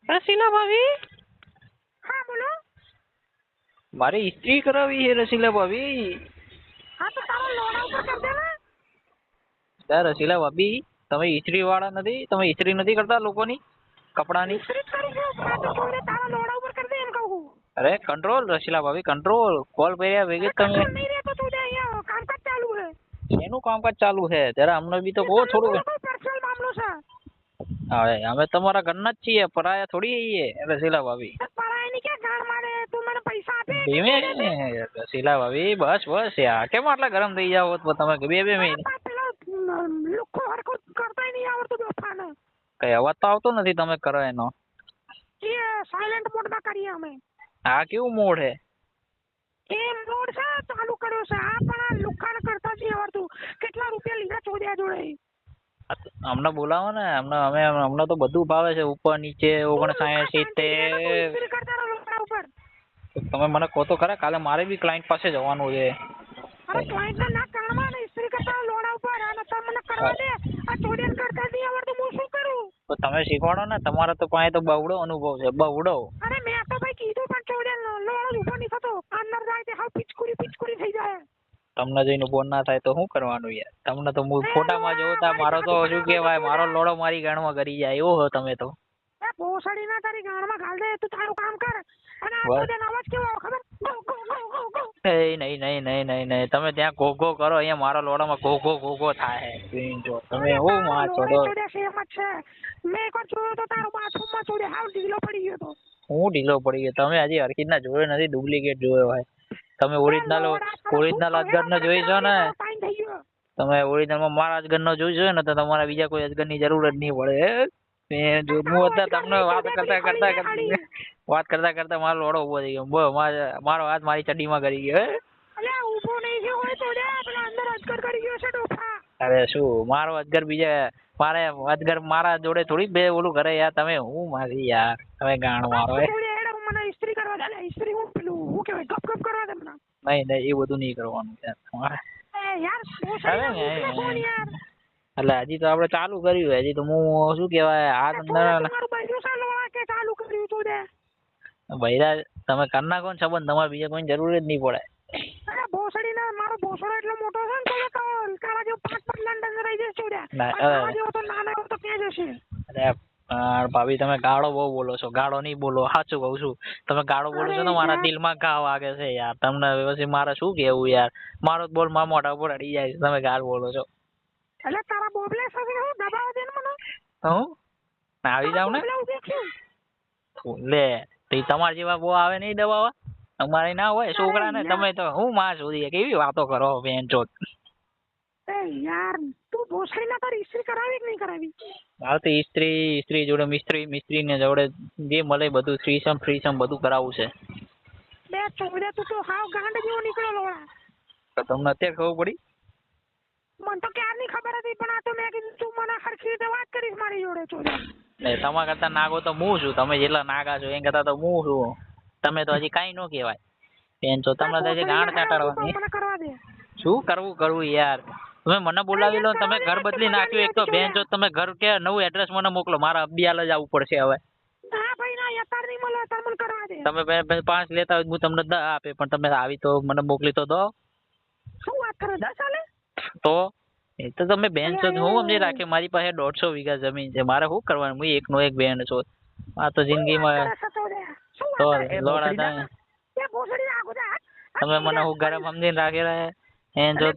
રસીલા ભાભી, હા બોલો. મારે ઇસ્ત્રી કરાવી છે રસીલા ભાભી. હા તો તારો લોડા ઉપર કર દે ને. રસીલા ભાભી, તમે ઇસ્ત્રી વાળા નથી? તમે ઇસ્ત્રી નથી કરતા લોકોની કપડાની? ઇસ્ત્રી કરી છે પણ તો ચોરે તારા લોડા ઉપર કર દે એમ કહું. અરે કંટ્રોલ રસીલા ભાભી, કંટ્રોલ. કોલ કર્યા ભેગે તમે. કંટ્રોલ નહીં રહેતો તું અહીંયા કામકાજ ચાલુ છે. એનું કામકાજ ચાલુ છે જરા અમને બી તો કહો થોડું. કોઈ પર્સનલ મામલો છે. હવે અમે તમારા ઘરના જ છીએ, પરાયા થોડી છીએ રસીલા ભાભી. પરાયની ક્યાં ગાળ મારે? તું મને પૈસા આપે ધીમે રસીલા ભાભી, બસ બસ યાર, કેમ આટલા ગરમ થઈ જાવ તમે? બે મિનિટ. પેલો લુખ્ખો હરખો કરતાય નહીં આવડતું દોસ્તાને. કઈ અવાજ તો આવતો નથી તમે કરો એનો. એ સાયલેન્ટ મોડમાં કરીએ અમે. આ કેવું મોડ હે? એ મોડ છે ચાલુ કર્યો છે. આ પણ આ લુખ્ખાને કરતા જ નહીં આવડતું. કેટલા રૂપિયા લીધા ચોદ્યા જોડે. અમને બોલાવો ને, અમને તો બધું ભાવે છે, ઉપર નીચે 59 ઇસ્ત્રી કરતા રહો લોડા ઉપર. તમે મને કહો તો ખરા, કાલે મારે બી ક્લાયન્ટ પાસે જવાનું છે. અરે ક્લાયન્ટના ના કાનમાં ને ઇસ્ત્રી કરતા લોડા ઉપર. અને તમે મને કરવા દે. આ ચોદ્યાને કરતા જ નહીં આવડતું, હું શું કરું? તો તમે શીખવાડો ને, તમારા તો પાસે તો બહુડો અનુભવ છે, બહુડો. અરે મેં તો ભાઈ કીધું પણ ચોદ્યાનો લોડો ઉભો નહીં થતો. અંદર જાય તે હાવ પિચકુરી થઈ જાય. તમને જોઈને બોન ના થાય તો શું કરવાનું યાર? તમને તો ફોટામાં જોતા મારો તો શું કહેવાય, મારો લોડો મારી ગાંઠમાં કરી જાય એવો હો તમે તો. એ ભોસડી ના તારી ગાળમાં ઘાલ દે. તું તારું કામ કર. અને આ ચોદ્યાનો અવાજ કેવો ખબર? Go go go go go. નહીં. તમે ત્યાં ઘોઘો કરો, અહીંયા મારા લોડામાં ઘોઘો થાય છે. જો તમે હું માં છો તો ચોદ્યા સેમ જ છે. મેં એકવાર જોયો તો તારો બાથરૂમમાં ચોદ્યા હાવ ઢીલો પડી ગયો તો. હું ઢીલો પડી ગયો? તમે હજી હરકીતના જોયો નથી, ડુપ્લિકેટ જોયો હોય. તમે ઓરિજિનલ અજગરનો જોઈ છો ને? તમે ઓરિજિનલમાં મારા અજગરનો જોઈ છો ને, તો તમારે બીજા કોઈ અજગરની જરૂર જ નહીં પડે. હું અત્યારે તમને વાત કરતા મારો લોડો ઉભો થઈ ગયો. મારો હાથ મારી ચડ્ડીમાં કરી ગયો. અલ્યા ઊભો નહીં થયો હોય ચોદ્યા, પેલા અંદર અજગર કરી ગયો છે ડોફા. અરે શું મારો અજગર મારા જોડે થોડી બે ઓલું કરે યાર. તમે હું મારી યાર, તમે ગાણ મારો. મને ઇસ્ત્રી કરવા દે. ઇસ્ત્રી હું પેલું હું કહેવાય ગપ ગપ કરવા દે મને. નહીં એ બધું નહીં કરવાનું યાર. એટલે હજી તો આપડે ચાલુ કર્યું. હજી તો હું શું કેવાય ભૈરા તમે કરી નાખો ને સંબંધ, તમારે બીજા કોઈ જરૂર જ નહીં પડે. અરે ભોસડી ને મારો ભોસડો એટલો મોટો છે ને તો કાળા જેવો 5 લંડન રહી જશે ચોડ્યા. તો નાના તો ક્યાં જશે? અરે ભાભી તમે ગાળો બહુ બોલો છો. ગાળો નહીં બોલો, સાચું કહું છું. તમે ગાળો બોલો છો ને મારા દિલમાં ઘા વાગે છે યાર. તમને પછી મારે શું કેવું યાર? મારો બોલ મારા મોઢા ઉપર અડી જાય છે, તમે ગાળ બોલો છો. એટલે તારા બોબલે સાથે હું દબાવ દે ને મને. હું આવી જાવ ને લે. તમારા જેવા બહુ આવે નહીં દબાવા, અમારે ના હોય છોકરા ને. તમે તો હું માં સુધી કેવી વાતો કરો બેન ચોટ. યાર તું ભોસડી ના તારી ઇસ્ત્રી કરાવી કે નહીં કરાવી? હા તો ઇસ્ત્રી જોડે મિસ્ત્રી ને જોડે જે મળે બધું ફ્રીસમ બધું કરાવવું છે. બે ચોડે તું તો હાવ ગાંડ જેવો નીકળ્યો લોડા. તો તમને અત્યારે ખબર પડી? મને તો ક્યારની ખબર હતી, પણ આ તો મેં કીધું તું મને હરખી રીતે વાત કરીશ મારી જોડે ચોડે. તમારા કરતા નાગો તો હું છું. તમે જેટલા નાગા છો એ કરતા તો હું છું. તમે તો હજી કઈ ન કહેવાય બેન છો. તમને તો હજી ગાંઠ ચાટાડવાની. શું કરવું યાર? તમે મને બોલાવી લો, તમે ઘર બદલી નાખ્યું એક તો બેન છો. તમે ઘર કે નવું એડ્રેસ મને મોકલો, મારા અબિયાલ જ આવવું પડશે હવે. તમે 5 લેતા હોય હું તમને 10 આપે, પણ તમે આવી તો મને મોકલી તો દો. શું વાત કરે 10 આલે? તો એ તો તમે બેન છો હું સમજી રાખે. મારી પાસે 150 વીઘા જમીન છે, મારે શું કરવાનું? હું એકનો એક બેન છું. આ તો જિંદગીમાં તો લોડા તમે મને હું ગરમ સમજીને રાખી રહ્યા. એન જો